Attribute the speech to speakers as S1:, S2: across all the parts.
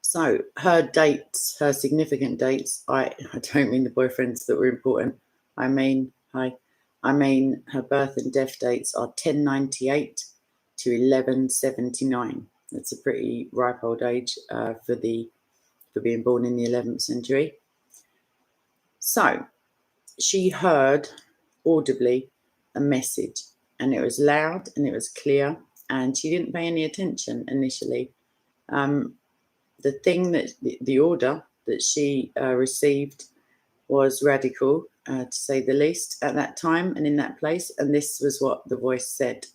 S1: So her dates, her significant dates, I don't mean the boyfriends that were important. I mean her birth and death dates are 1098 to 1179. That's a pretty ripe old age for being born in the 11th century. So she heard audibly a message, and it was loud and it was clear, and she didn't pay any attention initially. The thing that the order that she received was radical, to say the least, at that time and in that place. And this was what the voice said: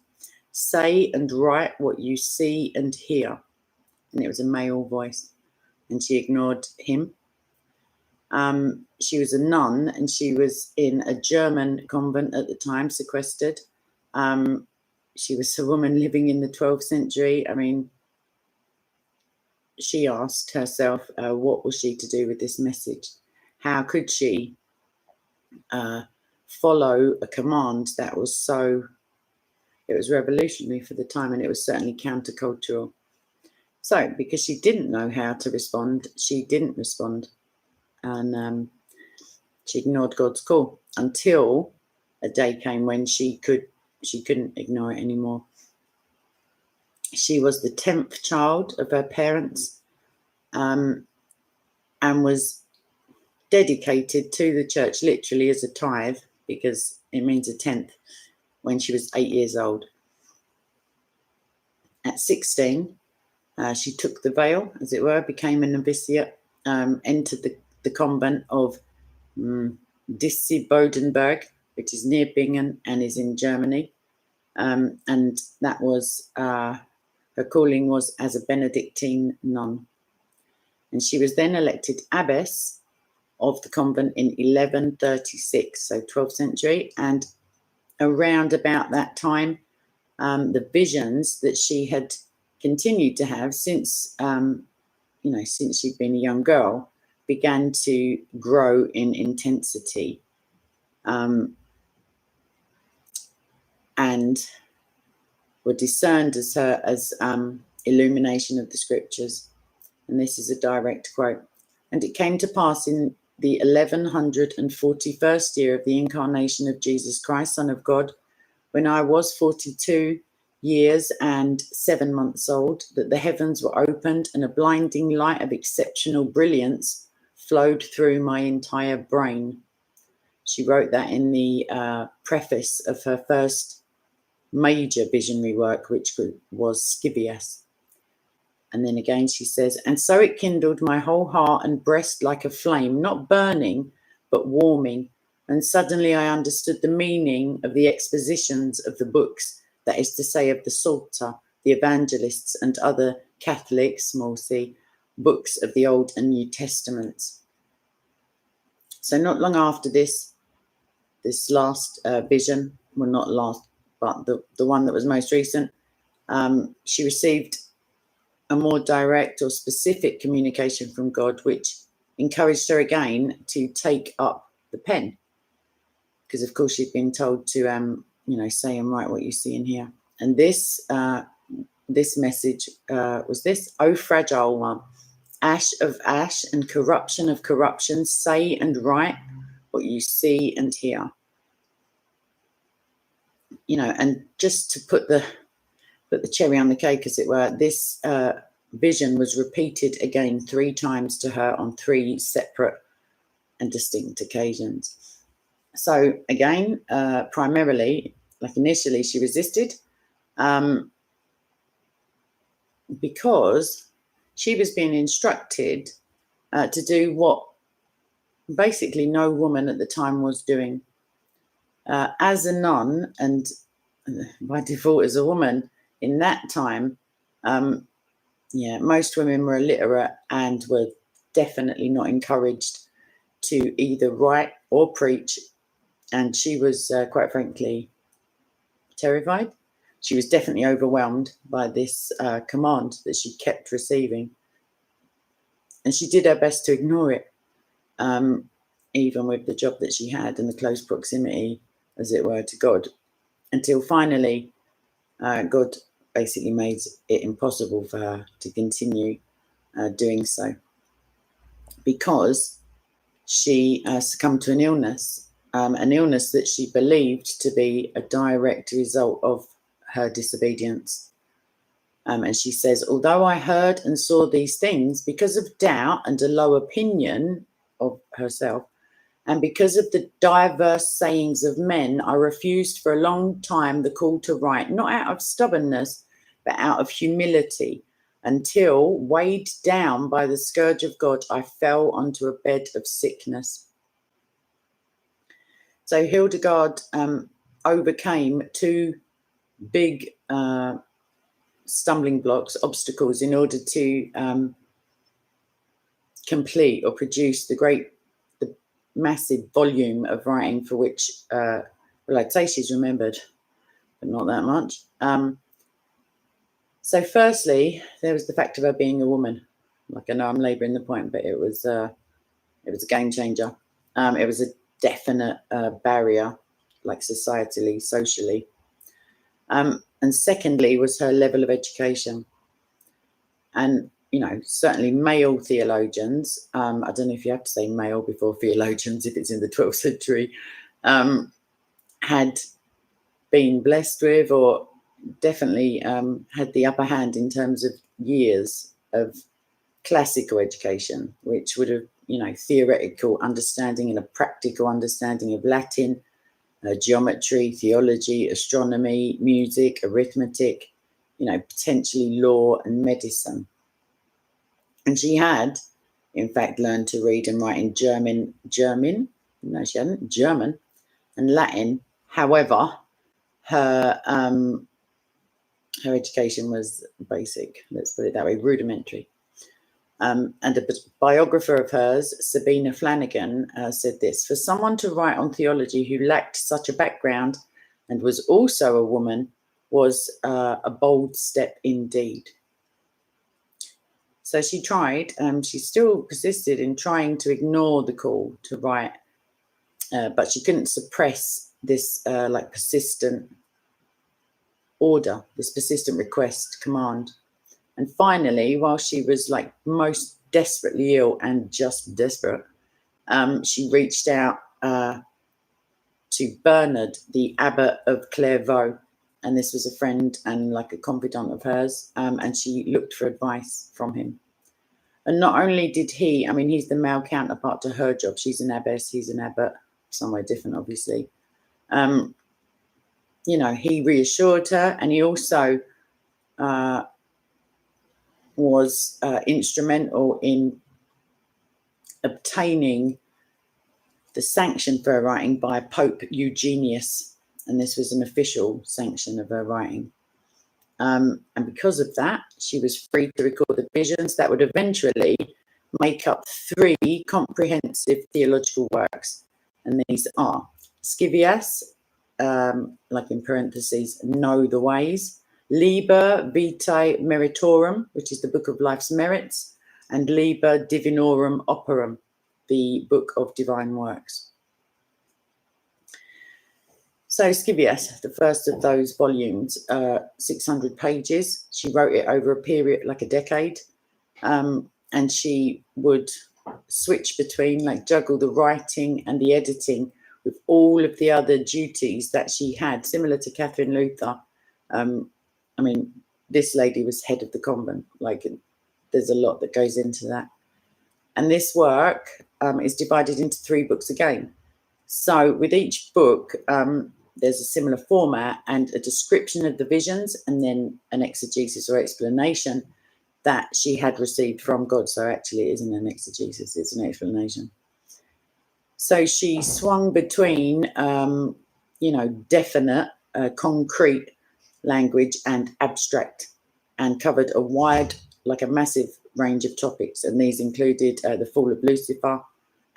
S1: "Say and write what you see and hear." And it was a male voice, and she ignored him. She was a nun, and she was in a German convent at the time, sequestered. She was a woman living in the 12th century. I mean, she asked herself, what was she to do with this message? How could she follow a command that was so, it was revolutionary for the time, and it was certainly countercultural. So because she didn't know how to respond, she didn't respond. And she ignored God's call until a day came when she couldn't ignore it anymore. She was the 10th child of her parents, and was dedicated to the church literally as a tithe, because it means a tenth, when she was 8 years old. At 16, she took the veil, as it were, became a novitiate, entered the convent of Dissy-Bodenberg, which is near Bingen and is in Germany. And that was, her calling was as a Benedictine nun. And she was then elected abbess of the convent in 1136, so 12th century. And around about that time, the visions that she had continued to have since, since she'd been a young girl, began to grow in intensity, and were discerned as illumination of the scriptures. And this is a direct quote. "And it came to pass in the 1141st year of the incarnation of Jesus Christ, Son of God, when I was 42 years and 7 months old, that the heavens were opened, and a blinding light of exceptional brilliance flowed through my entire brain." She wrote that in the preface of her first major visionary work, which was Scivias. And then again she says, "And so it kindled my whole heart and breast like a flame, not burning, but warming. And suddenly I understood the meaning of the expositions of the books, that is to say, of the Psalter, the Evangelists, and other Catholic, small c, books of the Old and New Testaments." So not long after this last vision, well, not last, but the one that was most recent, she received a more direct or specific communication from God, which encouraged her again to take up the pen, because of course she'd been told to say and write what you see and hear. And this message was this: "O fragile one, ash of ash and corruption of corruption, say and write what you see and hear." And just to put the cherry on the cake, as it were, this vision was repeated again 3 times to her on 3 separate and distinct occasions. So again, primarily, like initially, she resisted because she was being instructed to do what basically no woman at the time was doing. As a nun, and by default as a woman in that time, most women were illiterate and were definitely not encouraged to either write or preach. And she was, quite frankly, terrified. She was definitely overwhelmed by this command that she kept receiving. And she did her best to ignore it, even with the job that she had and the close proximity, as it were, to God, until finally, God basically made it impossible for her to continue. doing so, because she succumbed to an illness that she believed to be a direct result of her disobedience. And she says, although I heard and saw these things, because of doubt and a low opinion of herself, and because of the diverse sayings of men, I refused for a long time the call to write, not out of stubbornness, but out of humility, until, weighed down by the scourge of God, I fell onto a bed of sickness. So Hildegard overcame two big stumbling blocks, obstacles, in order to complete or produce the massive volume of writing for which, well, I'd say she's remembered, but not that much. So firstly, there was the fact of her being a woman. Like, I know I'm labouring the point, but it was a game changer. It was a definite barrier, like societally, socially. And secondly was her level of education. And, you know, certainly male theologians, I don't know if you have to say male before theologians if it's in the 12th century, had been blessed with, or definitely had the upper hand in terms of years of classical education, which would have, you know, theoretical understanding and a practical understanding of Latin, geometry, theology, astronomy, music, arithmetic, you know, potentially law and medicine. And she had, in fact, learned to read and write in German. No, she hadn't. German and Latin. However, her education was basic, let's put it that way, rudimentary. And a biographer of hers, Sabina Flanagan, said this: for someone to write on theology who lacked such a background and was also a woman was a bold step indeed. So she tried, she still persisted in trying to ignore the call to write, but she couldn't suppress this like persistent order, this persistent request, command. And finally, while she was like most desperately ill and just desperate, she reached out to Bernard, the abbot of Clairvaux, and this was a friend and like a confidant of hers, and she looked for advice from him. And not only did he, I mean, he's the male counterpart to her job. She's an abbess, he's an abbot, somewhere different, obviously. You know, he reassured her, and he also was instrumental in obtaining the sanction for her writing by Pope Eugenius, and this was an official sanction of her writing. And because of that, she was free to record the visions that would eventually make up 3 comprehensive theological works. And these are Scivias, like in parentheses, Know the Ways, Liber Vitae Meritorum, which is the Book of Life's Merits, and Liber Divinorum Operum, the Book of Divine Works. So Scivias, the first of those volumes, 600 pages. She wrote it over a period, like a decade, and she would switch between, like juggle the writing and the editing with all of the other duties that she had, similar to Catherine Luther. I mean, this lady was head of the convent. Like, there's a lot that goes into that. And this work is divided into 3 books again. So with each book, there's a similar format and a description of the visions, and then an exegesis or explanation that she had received from God. So actually it isn't an exegesis, it's an explanation. So she swung between, you know, definite, concrete language and abstract, and covered a wide, like a massive range of topics. And these included the fall of Lucifer,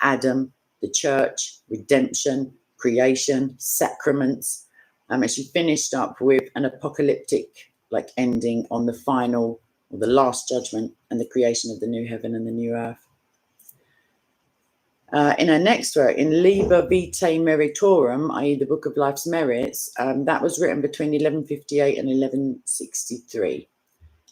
S1: Adam, the church, redemption, creation, sacraments. And she finished up with an apocalyptic like ending on the final or the last judgment and the creation of the new heaven and the new earth. In her next work, in Liber Vitae Meritorum, i.e. the Book of Life's Merits, that was written between 1158 and 1163.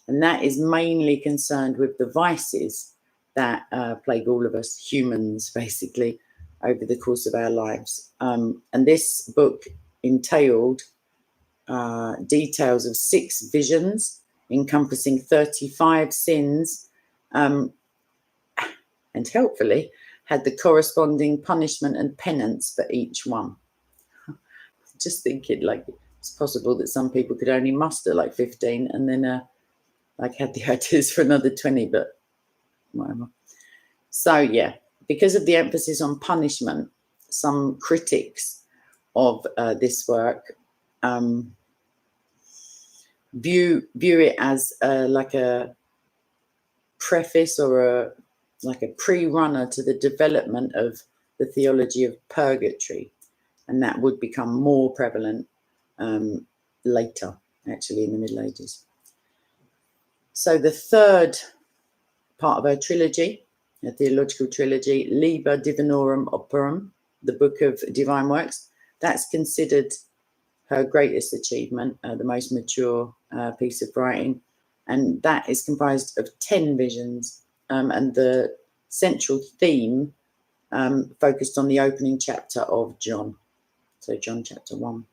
S1: And that is mainly concerned with the vices that plague all of us humans, basically, over the course of our lives. And this book entailed details of 6 visions encompassing 35 sins, and helpfully had the corresponding punishment and penance for each one. Just thinking, like, it's possible that some people could only muster like 15 and then like had the ideas for another 20, but whatever. So yeah, because of the emphasis on punishment, some critics of this work view it as like a preface or like a pre-runner to the development of the theology of purgatory, and that would become more prevalent later, actually, in the Middle Ages. So the third part of her trilogy, a theological trilogy, Liber Divinorum Operum, the Book of Divine Works, that's considered her greatest achievement, the most mature piece of writing, and that is comprised of 10 visions, and the central theme focused on the opening chapter of John, so John chapter 1.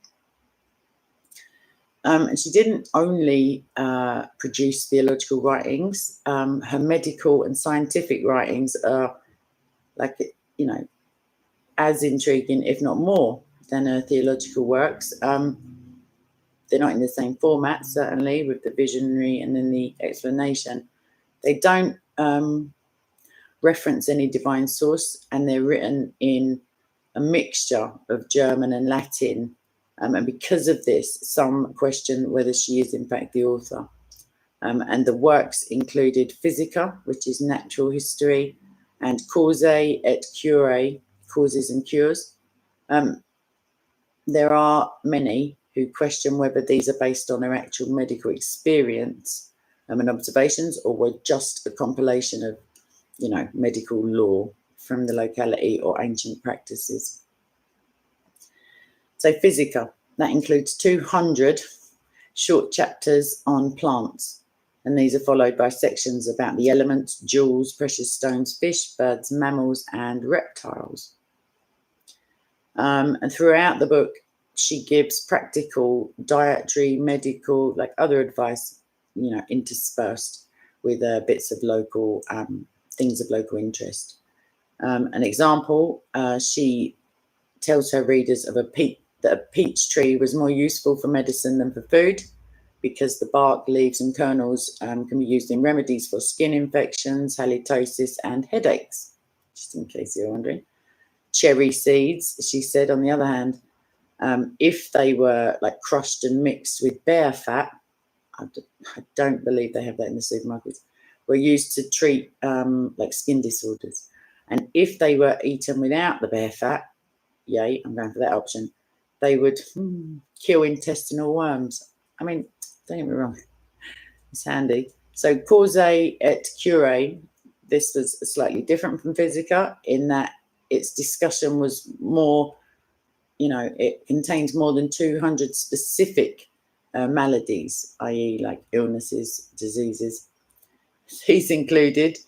S1: And she didn't only produce theological writings. Her medical and scientific writings are, like, you know, as intriguing, if not more, than her theological works. They're not in the same format, certainly, with the visionary and then the explanation. They don't reference any divine source, and they're written in a mixture of German and Latin. And because of this, some question whether she is in fact the author. And the works included Physica, which is natural history, and Causae et Curae, causes and cures. There are many who question whether these are based on her actual medical experience and observations, or were just a compilation of, you know, medical lore from the locality or ancient practices. So Physica, that includes 200 short chapters on plants, and these are followed by sections about the elements, jewels, precious stones, fish, birds, mammals, and reptiles. And throughout the book, she gives practical, dietary, medical, like other advice, you know, interspersed with bits of local things of local interest. An example, she tells her readers of that a peach tree was more useful for medicine than for food, because the bark, leaves, and kernels can be used in remedies for skin infections, halitosis, and headaches, just in case you're wondering. Cherry seeds, she said, on the other hand, if they were like crushed and mixed with bear fat, I don't believe they have that in the supermarkets, were used to treat like skin disorders. And if they were eaten without the bear fat, yay, I'm going for that option, they would kill intestinal worms. I mean, don't get me wrong, it's handy. So Causae et Curae, this was slightly different from Physica in that its discussion was more, you know, it contains more than 200 specific maladies, i.e. like illnesses, diseases. These included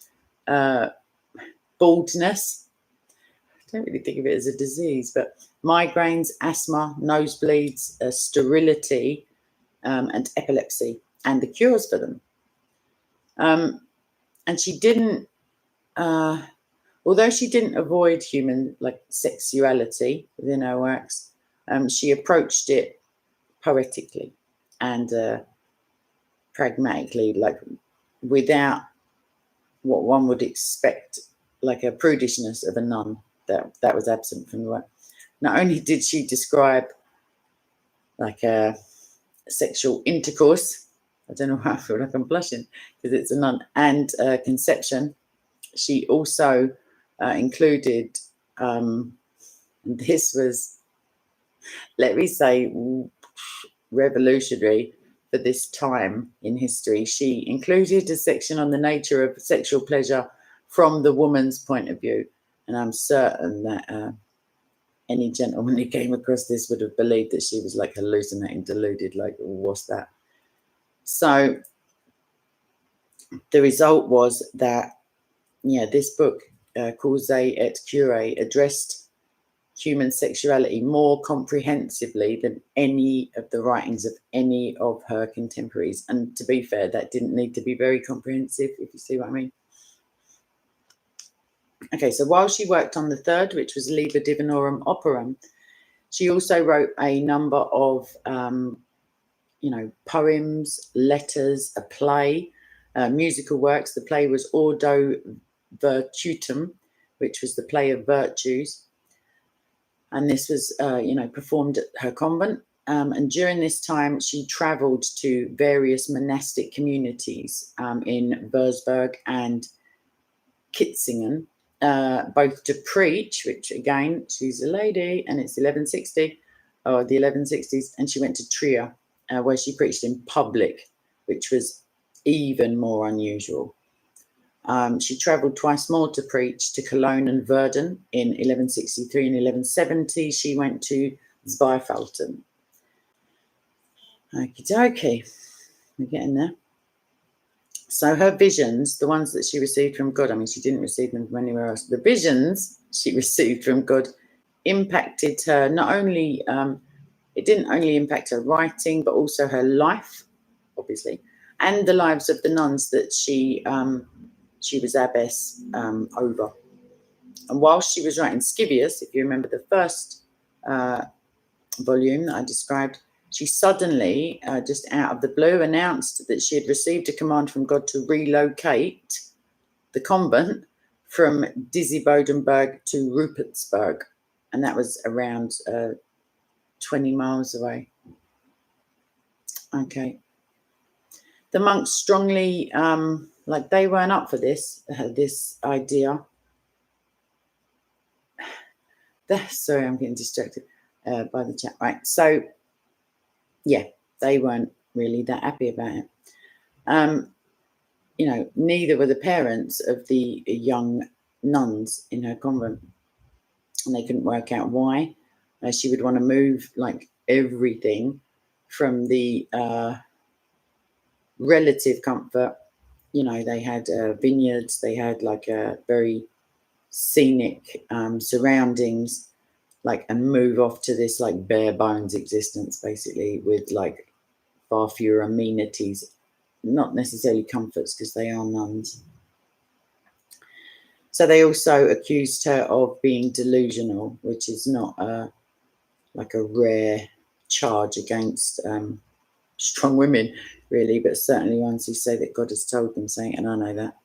S1: baldness. I don't really think of it as a disease, but migraines, asthma, nosebleeds, sterility, and epilepsy, and the cures for them. And she didn't, although she didn't avoid human like sexuality within her works, she approached it poetically and pragmatically, like without what one would expect, like a prudishness of a nun that was absent from the work. Not only did she describe like a sexual intercourse, I don't know why I feel like I'm blushing because it's a nun, and conception, she also included, this was, let me say, revolutionary for this time in history. She included a section on the nature of sexual pleasure from the woman's point of view. And I'm certain that any gentleman who came across this would have believed that she was like hallucinating, deluded, like, what's that? So the result was that, this book, Causae et Curae, addressed human sexuality more comprehensively than any of the writings of any of her contemporaries. And to be fair, that didn't need to be very comprehensive, if you see what I mean. Okay, so while she worked on the third, which was Liber Divinorum Operum, she also wrote a number of, poems, letters, a play, musical works. The play was Ordo Virtutum, which was the play of virtues. And this was, performed at her convent. And during this time, she travelled to various monastic communities in Würzburg and Kitzingen, both to preach, which again, she's a lady, and it's 1160, or the 1160s, and she went to Trier, where she preached in public, which was even more unusual. She travelled twice more to preach to Cologne and Verden in 1163 and 1170. She went to Zweifelden. Okie dokie, we're getting there. So her visions, the ones that she received from God, she didn't receive them from anywhere else. The visions she received from God impacted her, not only, it didn't only impact her writing, but also her life, obviously, and the lives of the nuns that she was abbess over. And while she was writing Scivias, if you remember the first volume that I described, she suddenly, just out of the blue, announced that she had received a command from God to relocate the convent from Dizzy-Bodenberg to Rupertsberg. And that was around 20 miles away. Okay. The monks strongly, they weren't up for this idea. Sorry, I'm getting distracted by the chat. Right, so yeah, they weren't really that happy about it. Neither were the parents of the young nuns in her convent, and they couldn't work out why. She would want to move everything from the relative comfort. They had vineyards, they had a very scenic surroundings, and move off to this bare bones existence, basically, with far fewer amenities, not necessarily comforts, because they are nuns. So they also accused her of being delusional, which is not a rare charge against strong women, really, but certainly ones who say that God has told them something, and I know that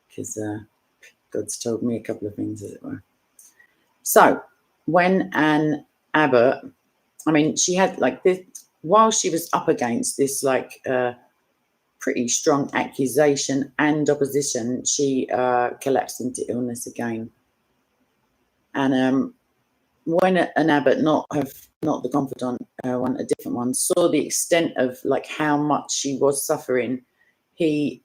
S1: because God's told me a couple of things, as it were. So when an abbot, she had this, while she was up against this pretty strong accusation and opposition, she collapsed into illness again. And when an abbot, not the confidant one, a different one, saw the extent of how much she was suffering, he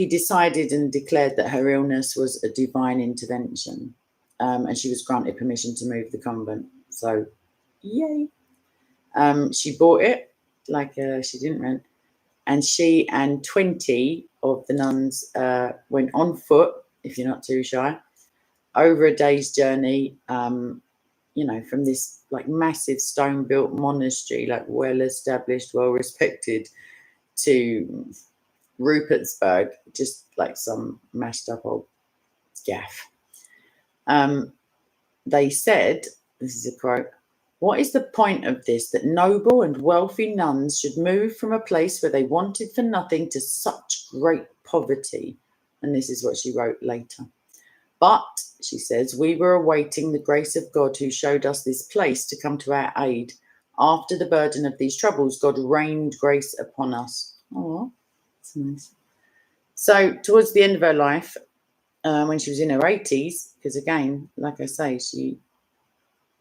S1: decided and declared that her illness was a divine intervention, and she was granted permission to move the convent. So, yay! She bought it, she didn't rent, and she and 20 of the nuns went on foot, if you're not too shy, over a day's journey, from this massive stone-built monastery, well-established, well-respected, to Rupertsberg, just some mashed up old gaff. They said, this is a quote, "What is the point of this, that noble and wealthy nuns should move from a place where they wanted for nothing to such great poverty?" And this is what she wrote later. "But," she says, "we were awaiting the grace of God, who showed us this place to come to our aid. After the burden of these troubles, God rained grace upon us." Oh, that's nice. So towards the end of her life, when she was in her 80s, because again, like I say,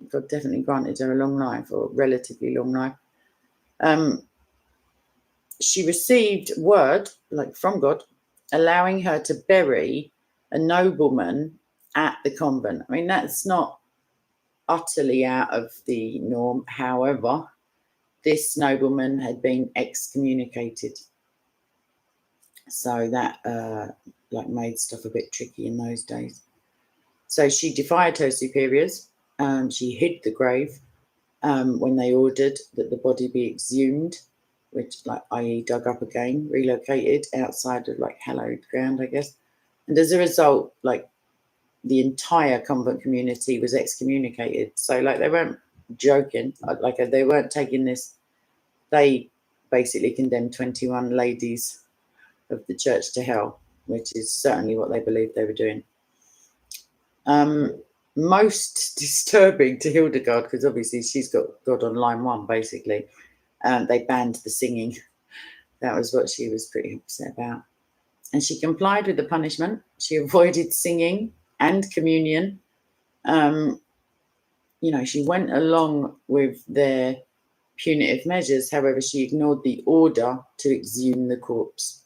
S1: God definitely granted her a long life, or relatively long life. She received word, from God, allowing her to bury a nobleman at the convent. That's not utterly out of the norm. However, this nobleman had been excommunicated. So that made stuff a bit tricky in those days. So she defied her superiors. She hid the grave when they ordered that the body be exhumed, which, i.e., dug up again, relocated outside of hallowed ground, I guess. And as a result, the entire convent community was excommunicated. So they weren't joking. They weren't taking this. They basically condemned 21 ladies of the church to hell, which is certainly what they believed they were doing. Most disturbing to Hildegard, because obviously she's got God on line one, basically. They banned the singing. That was what she was pretty upset about. And she complied with the punishment. She avoided singing and communion. She went along with their punitive measures. However, she ignored the order to exhume the corpse.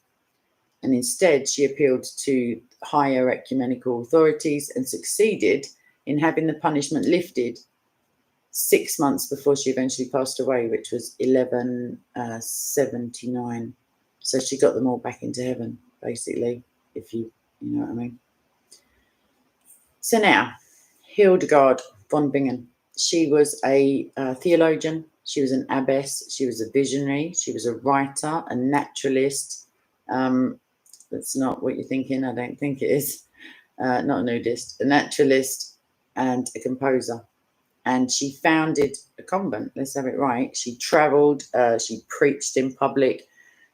S1: And instead, she appealed to higher ecumenical authorities and succeeded in having the punishment lifted 6 months before she eventually passed away, which was 1179. So she got them all back into heaven, basically, if you know what I mean. So now, Hildegard von Bingen. She was a theologian. She was an abbess. She was a visionary. She was a writer, a naturalist. That's not what you're thinking. I don't think it is. Not a nudist, a naturalist and a composer. And she founded a convent. Let's have it right. She travelled. She preached in public.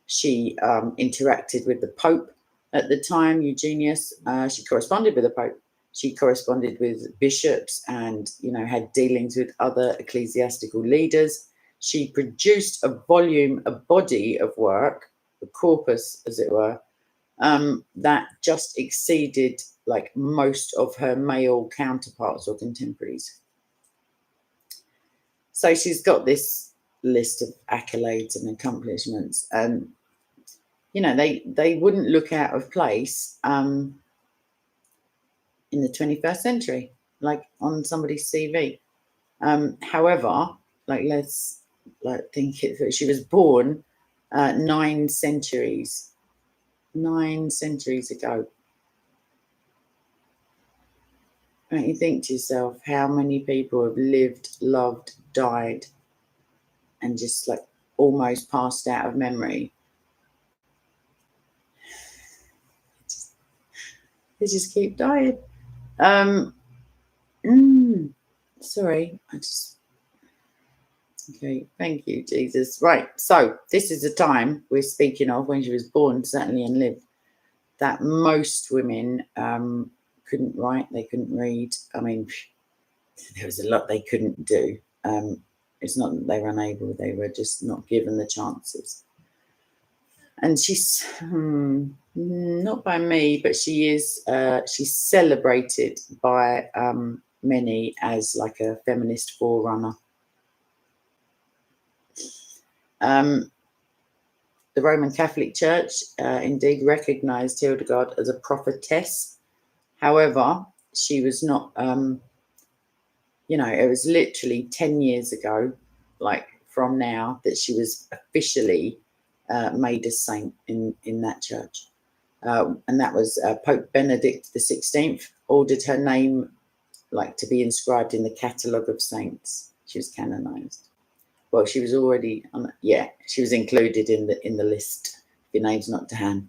S1: She interacted with the Pope at the time, Eugenius. She corresponded with the Pope. She corresponded with bishops and, had dealings with other ecclesiastical leaders. She produced a body of work, a corpus, as it were, that just exceeded most of her male counterparts or contemporaries. So she's got this list of accolades and accomplishments, and they wouldn't look out of place in the 21st century, on somebody's CV. However, let's think it through. She was born 9 centuries ago. Don't you think to yourself how many people have lived, loved, died, and just almost passed out of memory? They just keep dying. Sorry, okay, thank you, Jesus. Right, so this is a time we're speaking of when she was born, certainly, and lived, that most women couldn't write, they couldn't read. I mean, there was a lot they couldn't do. It's not that they were unable, they were just not given the chances. And she's not by me, but she's celebrated by many as a feminist forerunner. The Roman Catholic Church indeed recognised Hildegard as a prophetess. However, she was not, it was literally 10 years ago, from now, that she was officially made a saint in that church. And that was Pope Benedict XVI ordered her name to be inscribed in the catalogue of saints. She was canonised. Well, she was already she was included in the list. If your name's not to hand,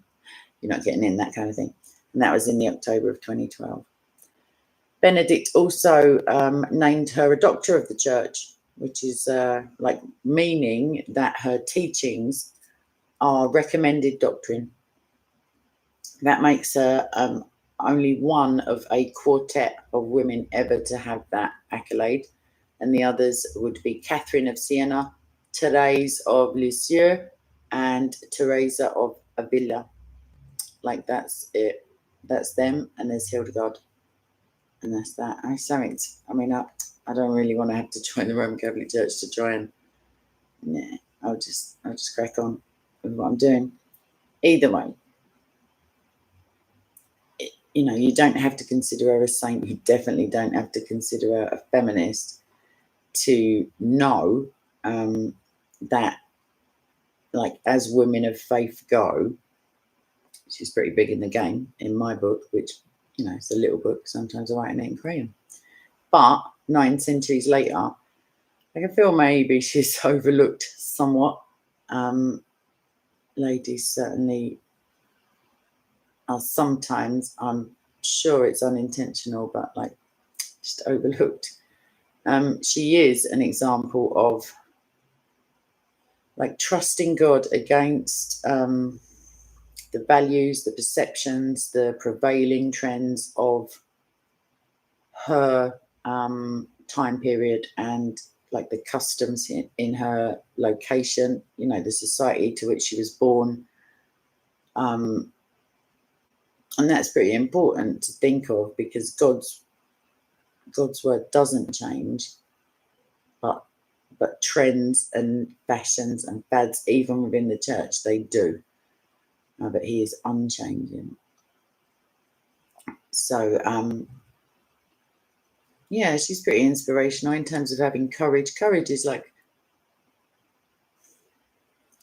S1: you're not getting in, that kind of thing. And that was in the October of 2012. Benedict also named her a doctor of the church, which is meaning that her teachings are recommended doctrine. That makes her only one of a quartet of women ever to have that accolade. And the others would be Catherine of Siena, Therese of Lisieux, and Teresa of Avila. That's it. That's them. And there's Hildegard. And that's that. I don't really want to have to join the Roman Catholic Church to try and, I'll just crack on with what I'm doing. Either way, you don't have to consider her a saint. You definitely don't have to consider her a feminist to know that, like, as women of faith go, she's pretty big in the game in my book, which, you know, it's a little book. Sometimes I write in it in crayon. But 9 centuries later, I can feel maybe she's overlooked somewhat. Ladies certainly are sometimes, I'm sure it's unintentional, but like just overlooked. She is an example of like trusting God against the values, the perceptions, the prevailing trends of her time period and like the customs in her location, you know, the society to which she was born. And that's pretty important to think of, because God's word doesn't change, but trends and fashions and fads, even within the church, they do. But he is unchanging. So yeah, she's pretty inspirational in terms of having courage. Courage is like,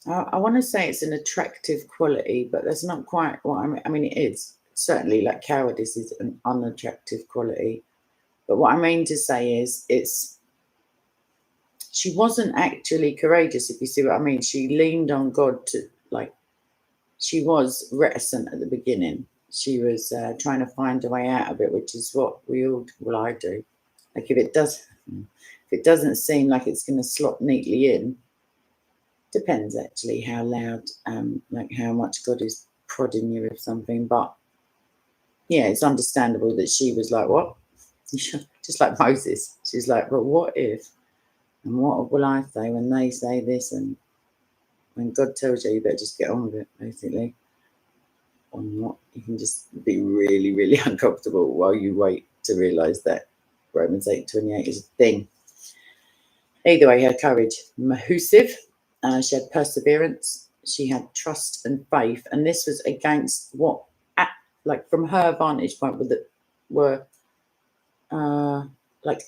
S1: I want to say it's an attractive quality, but that's not quite what I mean. I mean, it is certainly, like, cowardice is an unattractive quality. But what I mean to say is, she wasn't actually courageous, if you see what I mean. She leaned on God to, like, she was reticent at the beginning. She was trying to find a way out of it, which is what I do. Like, if it doesn't seem like it's going to slot neatly in, depends actually how loud, like how much God is prodding you with something. But yeah, it's understandable that she was like, what? Just like Moses. She's like, but what if? And what will I say when they say this? And when God tells you, you better just get on with it, basically. Or not. You can just be really, really uncomfortable while you wait to realise that Romans 8:28 is a thing. Either way, her courage, mahusive. She had perseverance. She had trust and faith, and this was against what, like, from her vantage point, were like,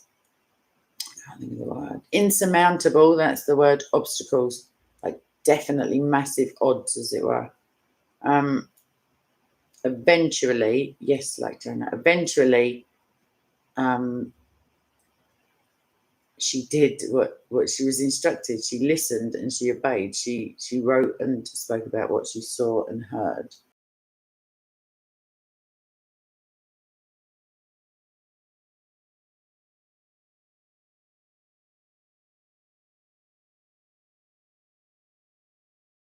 S1: I can't think of the word, insurmountable. That's the word. Obstacles, like definitely massive odds, as it were. Eventually, yes, like Jonah. Eventually, she did what she was instructed. She listened and she obeyed. She wrote and spoke about what she saw and heard.